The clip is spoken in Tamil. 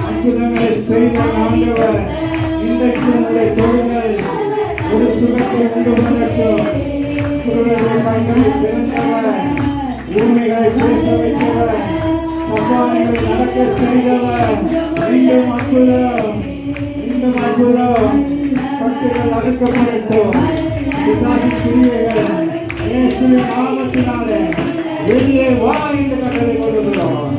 அற்புதங்களை செய்த ஆண்டவர் இன்றைக்கு உங்களுடைய தொழில்கள் ஒரு சுகத்தை உண்டு பண்ணட்டும். ஊமைகளை பேச வைத்தவர், சவால்களை நடக்க செய்தவர், மீண்டும் அற்புதம், மீண்டும் அற்புதம். கட்டுகள் அறுக்கப்படட்டும். கிரியைகள் இயேசுவின் நாமத்தினாலே வெளியே வா என்று கட்டளை கொடுக்கிறோம்.